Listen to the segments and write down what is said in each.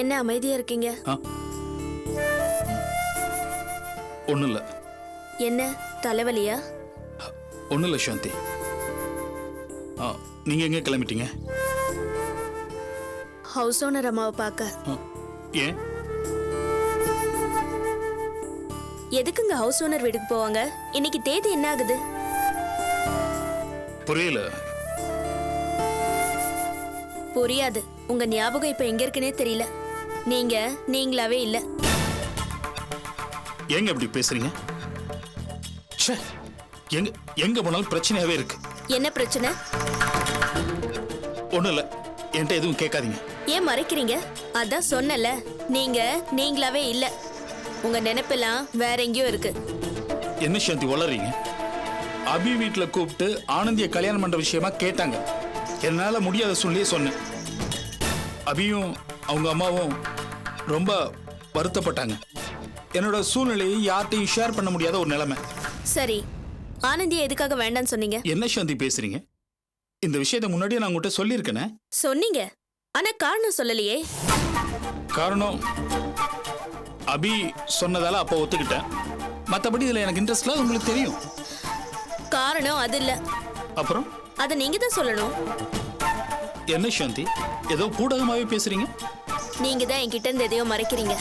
என்ன அமைதியா இருக்கீங்க? ஒன்றும் இல்லை. என்ன தலைவலியா? ஒன்றும் இல்லை சாந்தி. நீங்கள் எங்கே கிளம்பிட்டீங்க? ஹவுஸ் ஓனர் அம்மாவை பார்க்க. ஏன்? எதுக்குங்க ஹவுஸ் ஓனர் வீட்டுக்கு போவாங்க? இன்னைக்கு தேதி என்ன ஆகுது? புரியல. புரியாது. உங்க ஞாபகம் இப்ப எங்க இருக்குன்னே தெரியல. நீங்களாவே இல்ல. எங்க இப்படி பேசுறீங்க? எங்க எங்க போனாலும் பிரச்சனையாவே இருக்கு. என்ன பிரச்சனை? ஒண்ணும் இல்ல, என்கிட்ட எதுவும் கேட்காதீங்க. ஏன் மறைக்கிறீங்க? அதான் சொன்னல, நீங்களாவே இல்ல. உங்க நினைப்பெல்லாம் வேற எங்கேயோ இருக்கு. என்ன சாந்தி வளர்றீங்க? அபி வீட்டுல கூப்பிட்டு ஆனந்திய கல்யாணம் பண்ற விஷயமா கேட்டாங்க. என்னால முடியாத சூழ்நிலையே சொன்னேன். அபியும் அவங்க அம்மாவும் ரொம்ப வருத்தப்பட்டாங்க. என்னோட சூழ்நிலையை யார்ட்டையும் ஷேர் பண்ண முடியாத ஒரு நிலைமை. சரி, ஆனந்திய எதுக்காக வேண்டான்னு சொன்னீங்க? என்ன சாந்தி பேசுறீங்க? இந்த விஷயத்தை முன்னாடியே நான் உங்ககிட்ட சொல்லியிருக்கேனே. சொன்னீங்க, ஆனா காரணம் சொல்லலையே. காரணம் அபி சொன்னதால அப்ப ஒத்துக்கிட்டேன். மத்தபடி இதுல எனக்கு இன்ட்ரெஸ்ட் இல்ல, உங்களுக்கு தெரியும். காரணம் அது இல்ல. அப்புறம் அத நீங்க தான் சொல்லணும். என்ன சாந்தி, ஏதோ பூடகமாவே பேசுறீங்க? நீங்க தான் என்கிட்ட இருந்து எதையோ மறைக்கிறீங்க.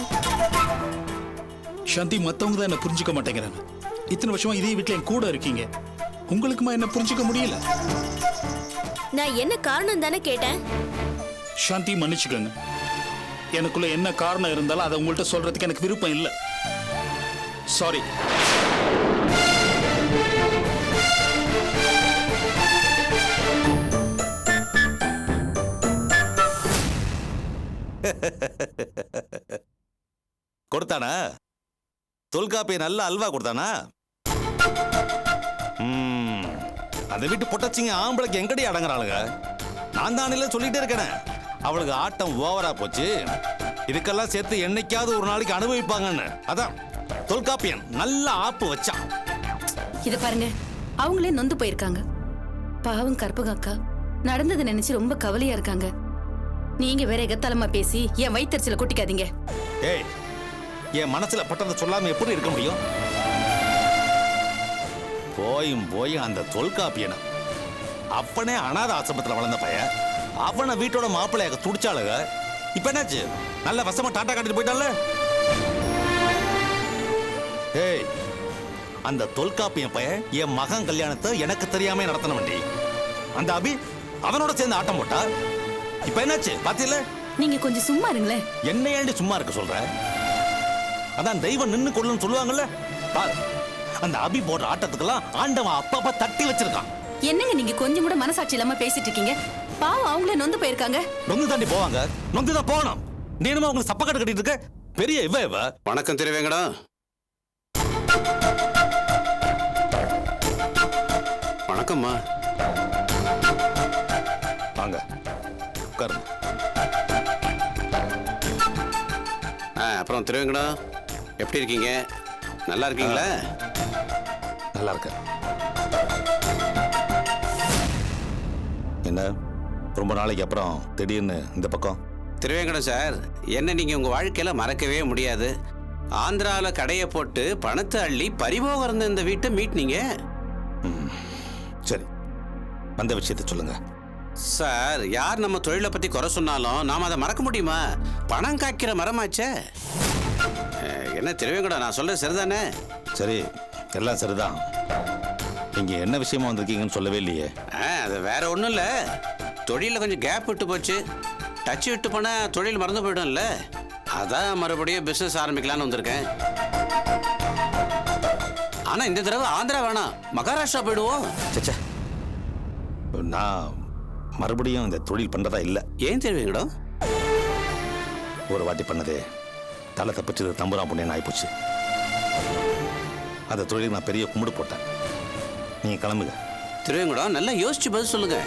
சாந்தி, மத்தவங்க தான் என்ன புரிஞ்சுக்க மாட்டேங்கிறாங்க. இத்தனை வருஷமா இதே வீட்டுல என் கூட இருக்கீங்க, உங்களுக்குமா என்ன புரிஞ்சுக்க முடியல? நான் என்ன காரணம் தானே கேட்டேன். சாந்தி, மன்னிச்சுக்கோங்க. எனக்குள்ள என்ன காரணம் இருந்தாலும் அதை உங்கள்கிட்ட சொல்றதுக்கு எனக்கு விருப்பம் இல்லை. சாரி. கொடுத்தானா? தொல்காப்பிய நல்ல அல்வா கொடுத்தானா? அந்த வீட்டு பொட்டச்சிங்க ஆம்பளைக்கு எங்கடி அடங்குறாளுங்க? நான் தானில சொல்லிட்டே இருக்கேன், அவளுக்கு ஆட்டம் ஓவரா போச்சு. இதுக்கெல்லாம் சேர்த்து என்னைக்காவது ஒரு நாளைக்கு அனுபவிப்பாங்கன்னு. அதான் தொல்காப்பியன் நல்ல ஆப்பு வச்சான். இத பாருங்க, அவங்களே நொந்து போயிருக்காங்க. பாவம் கற்பக அக்கா நடந்தது நினைச்சு ரொம்ப கவலையா இருக்காங்க. நீங்க வேற எகத்தலமா பேசி என் வயிற்றுல கொட்டிக்காதீங்க. ஏய், என் மனசுல பட்டதை சொல்லாம எப்படி இருக்க முடியும்? போயும் அந்த தொல்காப்பியன அப்பனே அனாத ஆசிரமத்துல வளர்ந்த பையன், அவனை வீட்டோட மாப்பிள்ளையாக துடிச்சாளுக. இப்ப என்னாச்சு? நல்ல வசமா டாட்டா காட்டிட்டு போயிட்டால. ஏய், அந்த தொல்காப்பியன் பையன் என் மகன் கல்யாணத்தை எனக்கு தெரியாம நடத்தின வண்டி. அந்த அபி அவனோட சேர்ந்து ஆட்டம் போட்டா. இப்ப என்னாச்சு பாத்தீங்களா? நீங்க கொஞ்சம் சும்மா இருங்களேன். என்ன ஏண்டி சும்மா இருக்க சொல்ற? அதான் தெய்வம் நின்னு கொள்ளுன்னு சொல்லுவாங்கல்ல. பாரு, அந்த அபி போடுற ஆட்டத்துக்கெல்லாம் ஆண்டவன் அப்பப்ப தட்டி வச்சிருக்கான். என்னங்க நீங்க கொஞ்சம் கூட மனசாட்சி இல்லாம பேசிட்டு இருக்கீங்க? பாவம் அவங்களே நொந்து போயிருக்காங்க. நொந்து தாண்டி போவாங்க, நொந்துதான் போகணும். நீ என்னமோ உங்களுக்கு சப்பக்காட்டு கட்டிட்டு இருக்க பெரிய இவ. வணக்கம் திருவேங்கடா. வணக்கம்மா. வாங்க உட்காருங்க. அப்புறம் திருவேங்கடா, எப்படி இருக்கீங்க? நல்லா இருக்கீங்களா? நல்லா இருக்க. என்ன ரொம்ப நாளைக்கு அப்புறம் திடீர்னு இந்த பக்கம்? திருவேங்கடம் சார், என்ன நீங்க உங்க வாழ்க்கையில மறக்கவே முடியாது. ஆந்திராவில கடையை போட்டு பணத்தை அள்ளி பறிபோக இருந்த இந்த வீட்டை மீட்னீங்க. சரி, வந்த விஷயத்தை சொல்லுங்க சார். யார் நம்ம தொழிலை பத்தி குறை சொன்னாலும் நாம அதை மறக்க முடியுமா? பணம் காய்க்கிற மரமாச்சே. என்ன திருவேங்கடம், நான் சொல்றது சரிதானே? சரி, எல்லாம் சரிதான். நீங்க என்ன விஷயமா வந்திருக்கீங்கன்னு சொல்லவே இல்லையே. அது வேற ஒன்றும் இல்லை. தொழிலில் கொஞ்சம் கேப் விட்டு போச்சு. டச் விட்டு போனால் தொழில் மறந்து போய்டும்ல. அதான் மறுபடியும் பிஸ்னஸ் ஆரம்பிக்கலான்னு வந்திருக்கேன். ஆனால் இந்த தடவை ஆந்திரா வேணாம், மகாராஷ்டிரா போயிடுவோம். சச்சா, நான் மறுபடியும் இந்த தொழில் பண்றதா இல்லை. ஏன் தெரியுங்களோ? ஒரு வாட்டி பண்ணதே தலை தப்பிச்சது தம்புரா புண்ணியன்னு ஆயிப்போச்சு. அந்த தொழில் நான் பெரிய கும்பிடு போட்டேன். நீங்க கிளம்புங்க. திருவேங்கடம், நல்லா யோசிச்சு பதில் சொல்லுங்க.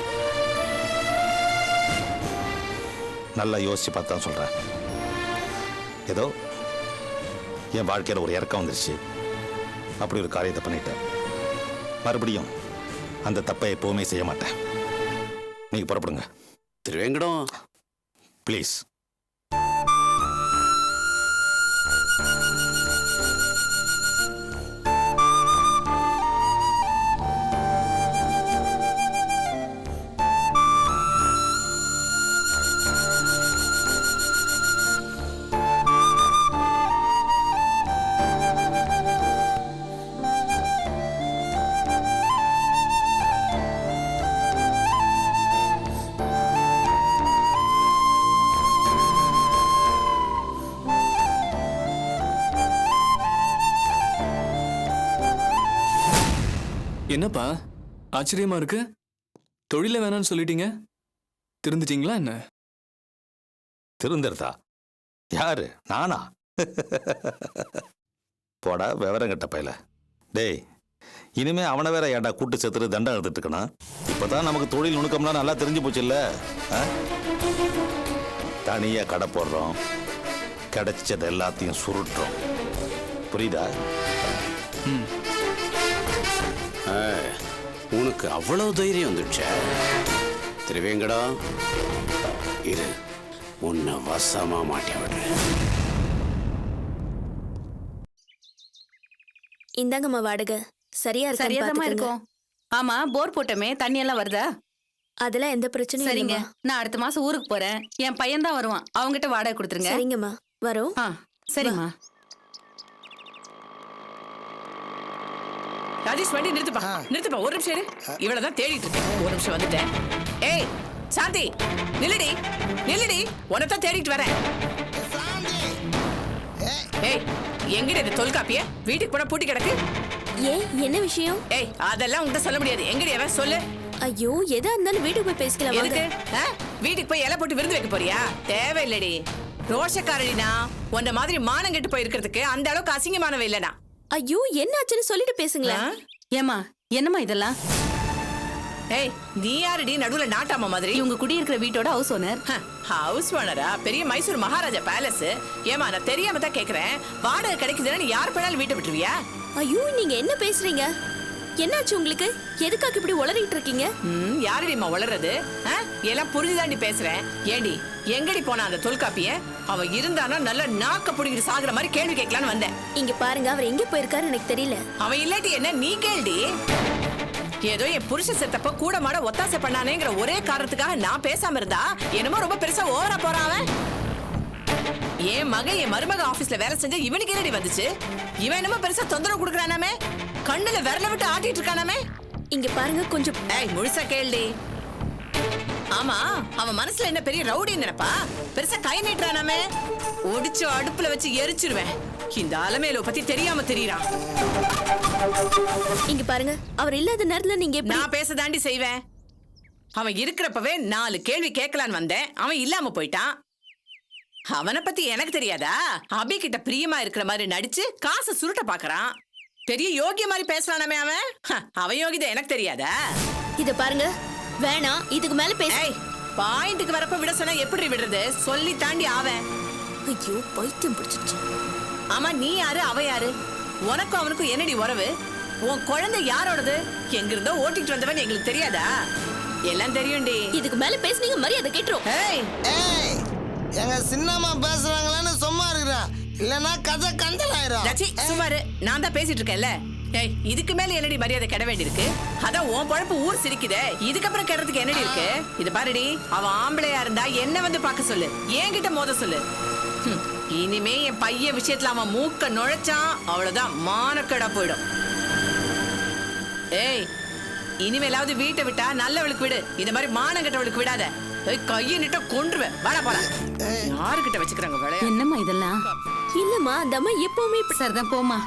நல்லா யோசிச்சு பார்த்து தான் சொல்றேன். ஏதோ என் வாழ்க்கையில் ஒரு இறக்கம் வந்துருச்சு. அப்படி ஒரு காரியத்தை பண்ணிட்டேன். மறுபடியும் அந்த தப்பை எப்பவுமே செய்ய மாட்டேன். நீங்க புறப்படுங்க. திருவேங்கடம் ப்ளீஸ். என்னப்பா ஆச்சரியமா இருக்கு? தொழில வேணாம்னு சொல்லிட்டீங்க, திருந்துட்டீங்களா என்ன? திருந்துறதா? யாரு, நானா? போடா விவரம் கட்ட பையல. டேய், இனிமே அவனை வேற ஏன்டா கூட்டு சேர்த்துட்டு தண்டை எடுத்துட்டு இருக்கணும்? இப்பதான் நமக்கு தொழில் நுணுக்கம்லாம் நல்லா தெரிஞ்சு போச்சு இல்ல? தனியா கடை போடுறோம், கிடைச்சது எல்லாத்தையும் சுருட்டுறோம். புரியுதா? உனக்கு அவ்வளவு தைரியம் வந்துடுச்ச திருவேங்கடம், இரு உன்னை வசமா மாட்டி விடுறேன். இந்தாங்கம்மா வாடகை. சரியா சரியாதமா இருக்கு. இருக்கும். ஆமா, போர் போட்டோமே, தண்ணி எல்லாம் வருதா? அதெல்லாம் எந்த பிரச்சனையும் சரிங்க, இல்லைம்மா. நான் அடுத்த மாசம் ஊருக்கு போறேன். என் பையன் தான் வருவான், அவங்கிட்ட வாடகை கொடுத்துருங்க. சரிங்கம்மா, வரோம். சரிம்மா. ராஜேஷ், வண்டி நிறுத்துப்பா, ஒரு நிமிஷம் இரு. இவ்வளவுதான் தேடிட்டு இருக்கேன். ஒரு நிமிஷம் வந்துட்டேன். ஏய் சாந்தி, நில்லுடி, உனத்தான் தேடிட்டு வரேன். ஏய், எங்கடி இந்த தொல்காப்பிய? வீட்டுக்கு போன பூட்டி கிடக்கு. ஏன், என்ன விஷயம்? ஏய், அதெல்லாம் உன்கிட்ட சொல்ல முடியாது. எங்கடி அவன், சொல்லு. ஐயோ, எதா இருந்தாலும் வீட்டுக்கு போய் பேசிக்கலாம். எதுக்கு? வீட்டுக்கு போய் இலை போட்டு விருந்து வைக்க போறியா? தேவையில்லடி. ரோஷக்காரடினா உன்ன மாதிரி மானம் கெட்டு போயிருக்கிறதுக்கு அந்த அளவுக்கு அசிங்கமானவ இல்லனா. ஐயோ, என்னாச்சுன்னு சொல்லிட்டு பேசுங்களேன். ஏமா, என்னம்மா இதெல்லாம்? ஏய், நீ யாருடி நடுவுல நாட்டாம மாதிரி? இவங்க குடியிருக்கிற வீட்டோட ஹவுஸ் ஓனர். ஹவுஸ் ஓனரா? பெரிய மைசூர் மகாராஜா பேலஸ். ஏமா, நான் தெரியாம தான் கேக்குறேன். வாடகை கிடைக்குதுன்னா நீ யார் பேனாலும் வீட்டை விட்டுருவியா? ஐயோ, நீங்க என்ன பேசுறீங்க? என்னாச்சு உங்களுக்கு? எதுக்காக இப்படி உளறிட்டு இருக்கீங்க? யாருடிமா வளர்றது? எல்லாம் புரிஞ்சுதாண்டி பேசுறேன். ஏண்டி, எங்கடி போனா அந்த தொல்காப்பிய? அவ இருந்தானா நல்ல நாக்க புடிங்கிட்டு சாகுற மாதிரி கேள்வி கேட்கலான்னு வந்தேன். இங்க பாருங்க, அவர் எங்க போயிருக்காரு எனக்கு தெரியல. அவன் இல்லாட்டி என்ன, நீ கேள்டி. ஏதோ என் புருஷ செத்தப்ப கூட மாட ஒத்தாசை பண்ணானேங்கிற ஒரே காரணத்துக்காக நான் பேசாம இருந்தா என்னமோ ரொம்ப பெருசா ஓவரா போறான் அவன். என் மகன் என் மருமக ஆபீஸ்ல வேலை செஞ்ச இவனுக்கு என்னடி வந்துச்சு? இவன் என்னமோ பெருசா தொந்தரவு கொடுக்கறானாமே, கண்ணுல விரல விட்டு ஆட்டிட்டு இருக்கானாமே. இங்க பாருங்க கொஞ்சம். ஏய், முழுசா கேள்டி. ஆமா, அவன் மனசுல என்ன பெரிய ரவுடி நினைப்பா? பெருசா கை நீட்டுறானாமே, ஒடிச்சு அடுப்புல வச்சு எரிச்சிருவேன். இந்த அலமேல பத்தி தெரியாம தெரியறான். இங்க பாருங்க, அவர் இல்லாத நேரத்துல நீங்க நான் பேச தாண்டி செய்வேன். அவன் இருக்கிறப்பவே 4 கேள்வி கேட்கலான்னு வந்தேன். அவன் இல்லாம போயிட்டான். அவனை பத்தி எனக்கு தெரியாதா? அபி கிட்ட பிரியமா இருக்கிற மாதிரி நடிச்சு காசை சுருட்ட பாக்குறான். பெரிய யோகிய மாதிரி பேசுறானே அவன். அவன் யோகிதை எனக்கு தெரியாதா? இத பாருங்க, வேணாம், இதுக்கு மேல பேச. பாயிண்ட்டுக்கு வரப்ப விட சொன்னா எப்படி விடுறது? சொல்லி தாண்டி அவன். ஐயோ, பைத்தியம் பிடிச்சிருச்சு. ஆமா, நீ யாரு, அவ யாரு? உனக்கும் அவனுக்கும் என்னடி உறவு? உன் குழந்தை யாரோடது? எங்க இருந்தோ ஓட்டிட்டு வந்தவன் எங்களுக்கு தெரியாதா? எல்லாம் தெரியும்டி. இதுக்கு மேல பேசுனீங்க மரியாதை கேட்டுரும். எங்க சின்னம்மா பேசுறாங்களான்னு சும்மா இருக்கிறேன், இல்லனா கதை கண்டலாயிரும். சுமாரு, நான் தான் பேசிட்டு இருக்கேன்ல. ஏய், இதுக்கு மேல என்னடி மரியாதை கெட வேண்டியிருக்கு? அதான் உன் பழப்பு ஊர் சிரிக்குதே, இதுக்கப்புறம் கெடுறதுக்கு என்னடி இருக்கு? இது பாருடி, அவன் ஆம்பளையா இருந்தா என்ன வந்து பார்க்க சொல்லு, என்கிட்ட மோத சொல்லு. இனிமே என் பையன் விஷயத்துல அவன் மூக்க நுழைச்சான், அவ்வளவுதான், மானக்கடா போயிடும். ஏய், இனிமேலாவது வீட்டை விட்டா நல்லவளுக்கு விடு, இந்த மாதிரி மானம் கெட்டவளுக்கு விடாத. கையை நிட்ட கொன்றுவேன். வாடா போலாம். யாருக்கிட்ட வச்சுக்கிறாங்க வேலையா? என்னம்மா இதெல்லாம்? இல்லம்மா, அந்த அம்மா எப்பவுமே சரிதான், போமா.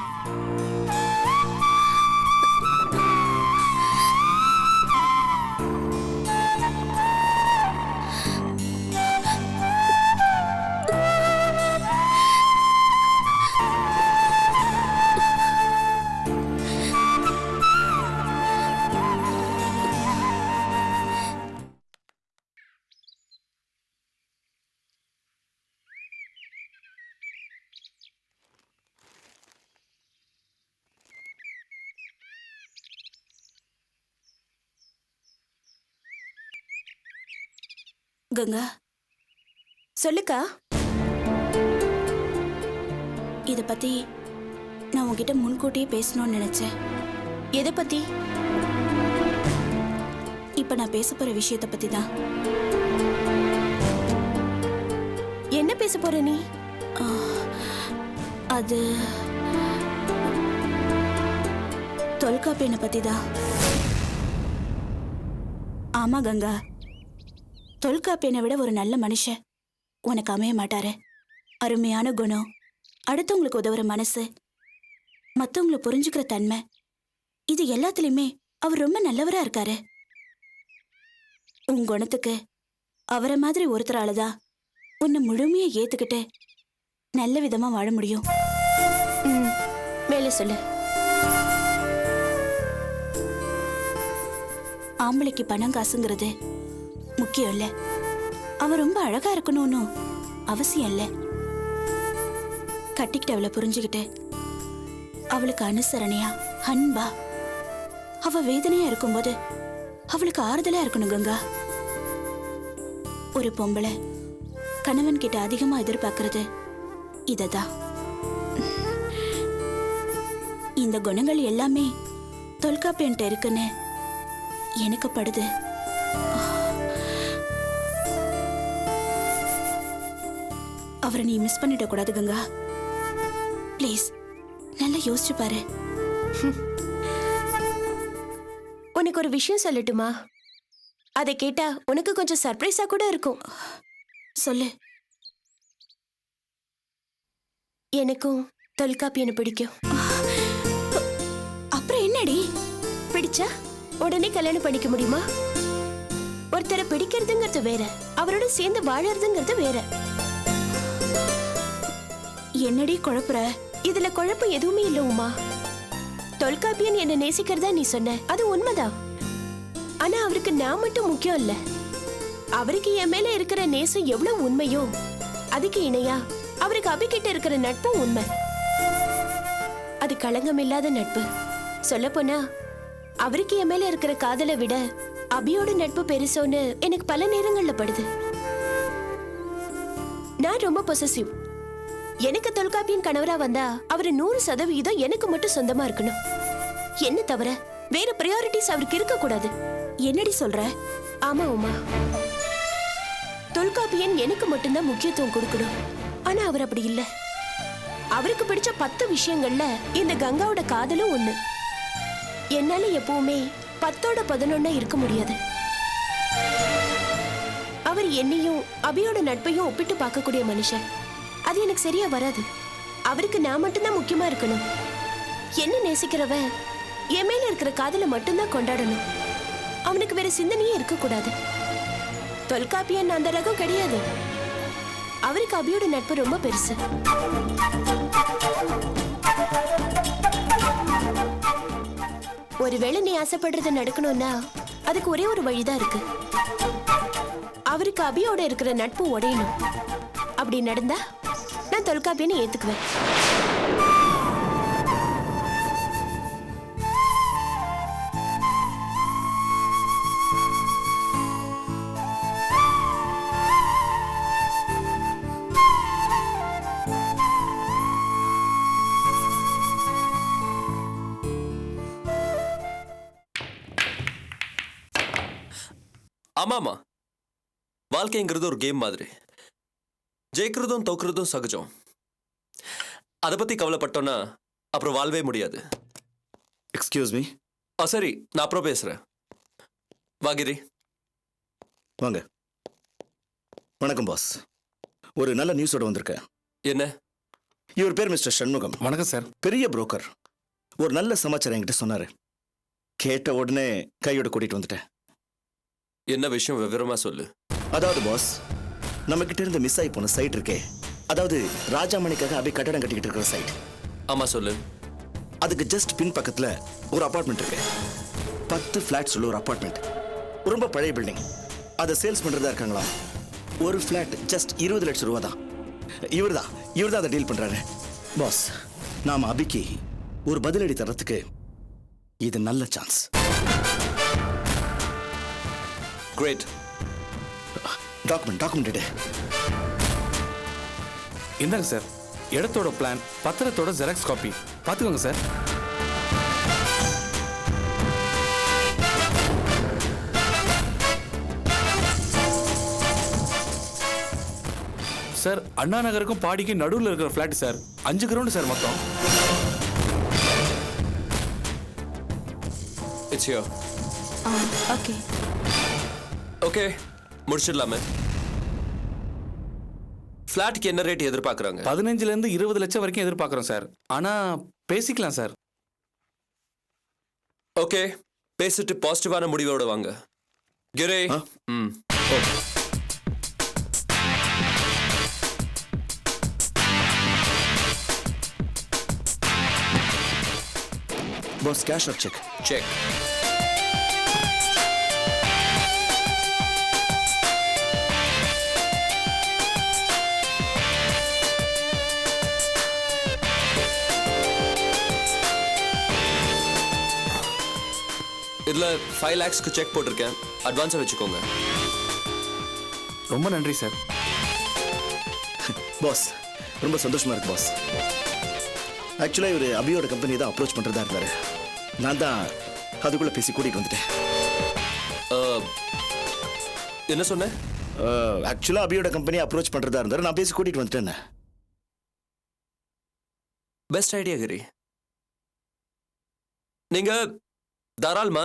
கங்கா, சொல்லுக்கா. இத பத்தி நான் உன்கிட்ட முன்கூட்டியே பேசணும்னு நினைச்சேன். எதை பத்தி? இப்ப நான் பேச போற விஷயத்தை பத்தி தான். என்ன பேச போற நீ? அது தொல்காப்பியனை பத்தி தான். ஆமா கங்கா, தொல்காப்பியனை விட ஒரு நல்ல மனுஷன் உனக்கு அமைய மாட்டாரு. அருமையான குணம், அடுத்தவங்களுக்கு உதவுற மனசு, மற்றவங்களை புரிஞ்சுக்கிற தன்மை, இது எல்லாத்துலயுமே அவர் ரொம்ப நல்லவரா இருக்காரு. உன் குணத்துக்கு அவரை மாதிரி ஒருத்தரால தான் உன்னை முழுமையா ஏத்துக்கிட்டு நல்ல விதமா வாழ முடியும். மேல சொல்லு. ஆம்பளைக்கு பணம் காசுங்கிறது முக்கியம் இல்ல. அவ ரொம்ப அழகா இருக்கணும்னு அவசியம் இல்ல. கட்டிக்கிட்டு அவளை புரிஞ்சுக்கிட்டு அவளுக்கு அனுசரணையா அன்பா அவ வேதனையா இருக்கும்போது அவளுக்கு ஆறுதலா இருக்கணும் கங்கா. ஒரு பொம்பளை கணவன் கிட்ட அதிகமா எதிர்பார்க்கறது இததான். இந்த குணங்கள் எல்லாமே தொல்காப்பியன்ட்ட இருக்குன்னு எனக்கு படுது. அவரை நீ மிஸ் பண்ணிட கூடாது கங்கா. ப்ளீஸ் நல்லா யோசிச்சு பாரு. உனக்கு ஒரு விஷயம் சொல்லட்டுமா? அதை கேட்டா உனக்கு கொஞ்சம் சர்ப்ரைஸா கூட இருக்கும். சொல்லு. எனக்கும் தொல்காப்பியனை பிடிக்கும். அப்புறம் என்னடி? பிடிச்சா உடனே கல்யாணம் பண்ணிக்க முடியுமா? ஒருத்தரை பிடிக்கிறதுங்கிறது வேற, அவரோட சேர்ந்து வாழறதுங்கிறது வேற. என்னடி குழப்புற? இதுல குழப்பம் எதுவுமே இல்ல உமா. தொல்காப்பியன் என்ன நேசிக்கிறதா நீ சொன்ன, அது உண்மைதான். ஆனா அவருக்கு நான் மட்டும் முக்கியம் இல்ல. அவருக்கு என் மேல இருக்கிற நேசம் எவ்வளவு உண்மையோ அதுக்கு இணையா அவருக்கு அபிகிட்ட இருக்கிற நட்பும் உண்மை. அது களங்கம் இல்லாத நட்பு. சொல்ல போனா அவருக்கு என் மேல இருக்கிற காதலை விட அபியோட நட்பு பெருசோன்னு எனக்கு பல நேரங்கள்ல படுது. நான் ரொம்ப பொசசிவ். எனக்கு தொல்காப்பியன் கணவரா வந்தா அவரு 100% எனக்கு மட்டும் சொந்தமா இருக்கணும். என்ன தவிர வேற பிரையாரிட்டிஸ் அவருக்கு இருக்க கூடாது. என்னடி சொல்ற? ஆமா உமா, தொல்காப்பியன் எனக்கு மட்டும்தான் முக்கியத்துவம் கொடுக்கணும். ஆனா அவர் அப்படி இல்ல. அவருக்கு பிடிச்ச 10 விஷயங்கள்ல இந்த கங்காவோட காதலும் ஒண்ணு. என்னால எப்பவுமே 10ஓட 11 இருக்க முடியாது. அவர் என்னையும் அபியோட நட்பையும் ஒப்பிட்டு பார்க்கக்கூடிய மனுஷன். அது எனக்கு சரியா வராது. அவருக்கு நான் மட்டும்தான் முக்கியமா இருக்கணும். என்ன நேசிக்கிறவன் என் மேல இருக்கிற காதலை மட்டும்தான் கொண்டாடணும். அவனுக்கு வேற சிந்தனையே இருக்க கூடாது. தொல்காப்பியன் அந்த ரகம் கிடையாது. அவருக்கு அபியோட நட்பு ரொம்ப பெருசு. ஒருவேளை நீ ஆசைப்படுறது நடக்கணும்னா அதுக்கு ஒரே ஒரு வழிதான் இருக்கு. அவருக்கு அபியோட இருக்கிற நட்பு உடையணும். அப்படி நடந்தா நான் தொல்காப்பியனை ஏத்துக்குவேன். ஆமாமா, வாழ்க்கைங்கிறது ஒரு கேம் மாதிரி. ஜெயிக்கிறதும் தோக்குறதும் சகஜம். அதை பத்தி கவலைப்பட்டோன்னா அப்புறம் வாழ்வே முடியாது. Excuse me. சரி, நான் அப்புறம் பேசுறேன். வாகிரி வாங்க. வணக்கம் பாஸ். ஒரு நல்ல நியூஸோட வந்திருக்கேன். என்ன? இவர் பேர் மிஸ்டர் சண்முகம். வணக்கம் சார். பெரிய புரோக்கர். ஒரு நல்ல சமாச்சாரம் என்கிட்ட சொன்னாரு. கேட்ட உடனே கையோட கூட்டிட்டு வந்துட்டேன். என்ன விஷயம் விவரமா சொல்லு. அதாவது பாஸ், நம்ம கிட்ட இருந்து மிஸ் ஆகி போன சைட் இருக்கே, அதாவது ராஜாமணிக்காக அப்படியே கட்டடம் கட்டிக்கிட்டு இருக்கிற சைட். ஆமா சொல்லு. அதுக்கு ஜஸ்ட் பின் பக்கத்துல ஒரு அபார்ட்மெண்ட் இருக்கு. 10 ஃபிளாட்ஸ் உள்ள ஒரு அபார்ட்மெண்ட். ரொம்ப பழைய பில்டிங். அதை சேல்ஸ் பண்றதா இருக்காங்களா. ஒரு ஃபிளாட் ஜஸ்ட் 20 லட்சம் ரூபா தான். இவர் தான் அதை டீல் பண்றாரு. பாஸ், நாம அபிக்கு ஒரு பதிலடி தரத்துக்கு இது நல்ல சான்ஸ். கிரேட். டாக்குமெண்ட் இந்தாங்க சார். இடத்தோட பிளான், பத்திரத்தோட ஜெராக்ஸ் காப்பி பார்த்துக்கோங்க சார். சார், அண்ணா நகருக்கும் பாடிக்கும் நடுவில் இருக்கிற ஃபிளாட் சார். 5 கிரவுண்ட் சார் மொத்தம். It's you. ஓகே ஓகே, முடிச்சிடலாமே. ஃபிளாட்டுக்கு என்ன ரேட் எதிர்பார்க்குறாங்க? 15 to 20 லட்சம் வரைக்கும் எதிர்பார்க்குறோம் சார். ஆனால் பேசிக்கலாம் சார். ஓகே, பேசிட்டு பாசிட்டிவான முடிவோட வாங்க. கிரே. ம். Pass cash or cheque? Cheque. இதுல 5 lakhsக்கு செக் போட்டிருக்கேன். அட்வான்ஸா வச்சுக்கோங்க. ரொம்ப நன்றி சார். பாஸ் ரொம்ப சந்தோஷமா இருக்கு பாஸ். ஆக்சுவலாக இவர் அபியோட கம்பெனி தான் அப்ரோச் பண்ணுறதா இருந்தார். நான் தான் அதுக்குள்ளே பேசி கூட்டிகிட்டு வந்துட்டேன். என்ன சொன்னேன்? ஆக்சுவலாக அபியோட கம்பெனி அப்ரோச் பண்ணுறதா இருந்தார். நான் பேசி கூட்டிகிட்டு வந்துட்டேன். பெஸ்ட் ஐடியா கிரி. நீங்க தாராளமா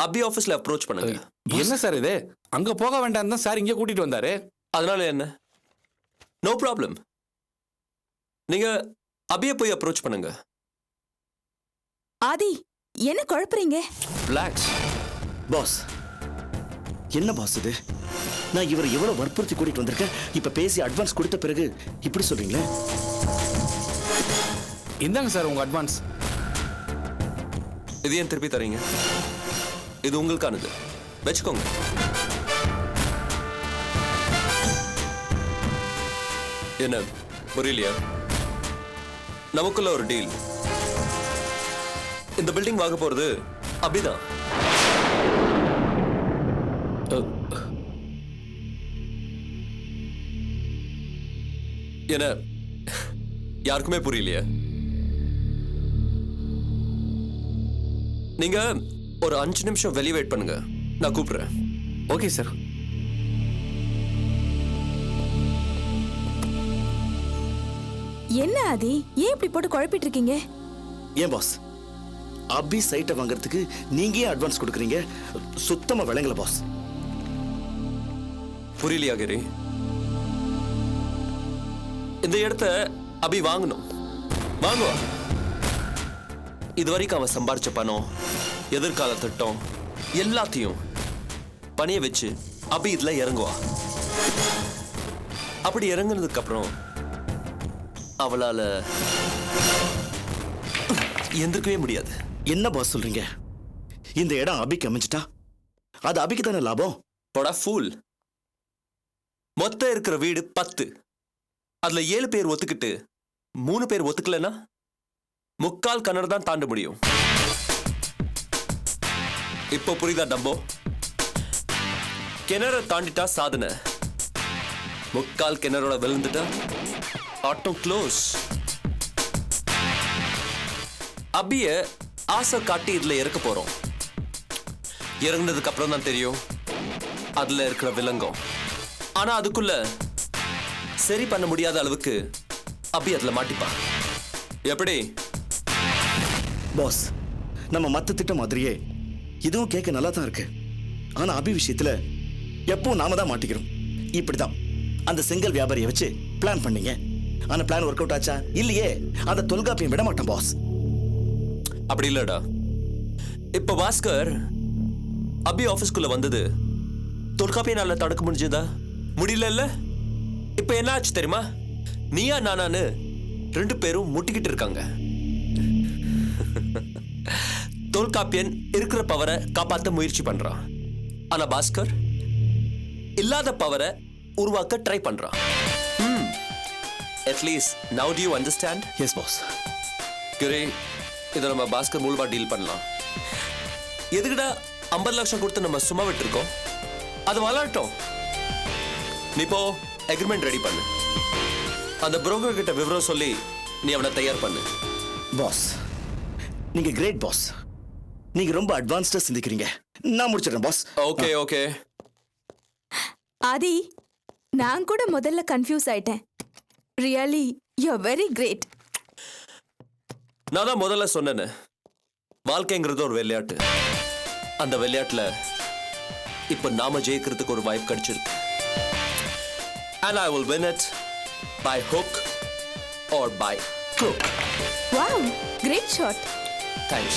அபி ஆஃபீஸ்ல அப்ரோச் பண்ணுங்க. என்ன சார் இது? அங்க போக வேண்டாம் தான் சார் இங்கே கூட்டிட்டு வந்தாரு. அதனால என்ன? No problem. நீங்க அபியை போய் அப்ரோச் பண்ணுங்க. ஆதி என்ன குழப்பறீங்க? ரிலாக்ஸ். பாஸ் என்ன பாஸ் இது? நான் இவரை எவ்வளவு வற்புறுத்தி கூட்டிட்டு வந்திருக்கேன். இப்ப பேசி அட்வான்ஸ் கொடுத்த பிறகு இப்படி சொல்றீங்களே? இந்தாங்க சார் உங்க அட்வான்ஸ். இது ஏன் திருப்பி தரீங்க? இது உங்களுக்கானது, வச்சுக்கோங்க. என்ன புரியலையா? நமக்குள்ள ஒரு டீல். இந்த பில்டிங் வாங்க போறது அபிதான். என்ன யாருக்குமே புரியலையா? நீங்க ஒரு 5 நிமிஷம் வெளியே வெயிட் பண்ணுங்க, நான் கூப்பிடுறேன். Okay sir. என்ன ஆதி ஏன் இப்படி போட்டு குழப்பிட்டு இருக்கீங்க? ஏன் பாஸ், அபி சைட்டை வாங்குறதுக்கு நீங்க ஏன் அட்வான்ஸ் கொடுக்குறீங்க? சுத்தமா விளங்கல பாஸ். புரியலையா கிரி? இந்த இடத்த அபி வாங்கணும், வாங்குவா. இதுவரைக்கும் அவன் சம்பாரிச்ச பணம், எதிர்கால திட்டம் எல்லாத்தையும் பணிய வச்சு அபி இதுல இறங்குவா. அப்படி இறங்குனதுக்கு அப்புறம் அவளால எந்திருக்கவே முடியாது. என்ன பாஸ் சொல்றீங்க? இந்த இடம் அபிக்கு அமைஞ்சிட்டா அது அபிக்கு தானே லாபம்? போடா ஃபூல். மொத்தம் இருக்கிற வீடு 10. அதுல 7 பேர் ஒத்துக்கிட்டு 3 பேர் ஒத்துக்கலன்னா முக்கால் கிணறு தான் தாண்ட முடியும். இப்போ புரியுதா டம்போ? கிணற தாண்டிட்டா சாதனை, முக்கால் கிணறோட விழுந்துட்டா ஆட்டம் க்ளோஸ். அபிய ஆசை காட்டி இதுல இறக்க போறோம். இறங்குனதுக்கு அப்புறம் தான் தெரியும் அதுல இருக்கிற விலங்கம். ஆனா அதுக்குள்ள சரி பண்ண முடியாத அளவுக்கு அபி அதுல மாட்டிப்பா. எப்படி பாஸ்? நம்ம மத்த திட்டம் மாதிரியே இதுவும் கேட்க நல்லா தான் இருக்கு. ஆனா அபி விஷயத்துல எப்போ நாம தான் மாட்டிக்கிறோம். இப்படிதான் அந்த செங்கல் வியாபாரியை வச்சு பிளான் பண்ணீங்க. ஆனா பிளான் ஒர்க் அவுட் ஆச்சா? இல்லையே. அந்த தொல்காப்பியம் விட மாட்டான் பாஸ். அப்படி இல்லடா. இப்ப பாஸ்கர் அபி ஆபீஸ்க்குள்ள வந்தது தொல்காப்பியனால தடுக்க முடிஞ்சதா? முடியல. இப்ப என்ன ஆச்சு தெரியுமா? நீயா நானான்னு 2 பேரும் முட்டிக்கிட்டு இருக்காங்க. தொல்காப்பியன் இருக்கிற பவரை காப்பாற்ற முயற்சி பண்றான். ஆனா பாஸ்கர் இல்லாத பவரை உருவாக்க ட்ரை பண்றான். At least now do you understand? Yes boss. கிரே, இதை நம்ம பாஸ்கர் மூலமா டீல் பண்ணலாம். எதுக்குடா 50 லட்சம் கொடுத்து நம்ம சும்மா விட்டுருக்கோம்? அது வளரட்டும். நீ போ அக்ரிமெண்ட் ரெடி பண்ணு. அந்த புரோக்கர் கிட்ட விவரம் சொல்லி நீ அவனை தயார் பண்ணு. பாஸ் நீங்க கிரேட் பாஸ். நீங்க ரொம்ப அட்வான்ஸ்டா சிந்திக்கிறீங்க. நான் முடிச்சிடுறேன் பாஸ். Okay okay. ஆதி நான் கூட முதல்ல கன்ஃபியூஸ் ஆயிட்டேன். Really you are very great. நான் தான் முதல்ல சொன்னேன்னு, வாழ்க்கைங்கிறது ஒரு விளையாட்டு. அந்த விளையாட்டுல இப்ப நாம ஜெயிக்கிறதுக்கு ஒரு வாய்ப்பு கிடைச்சிருக்கு. And I will win it by hook or by crook. Wow, great shot. Thanks.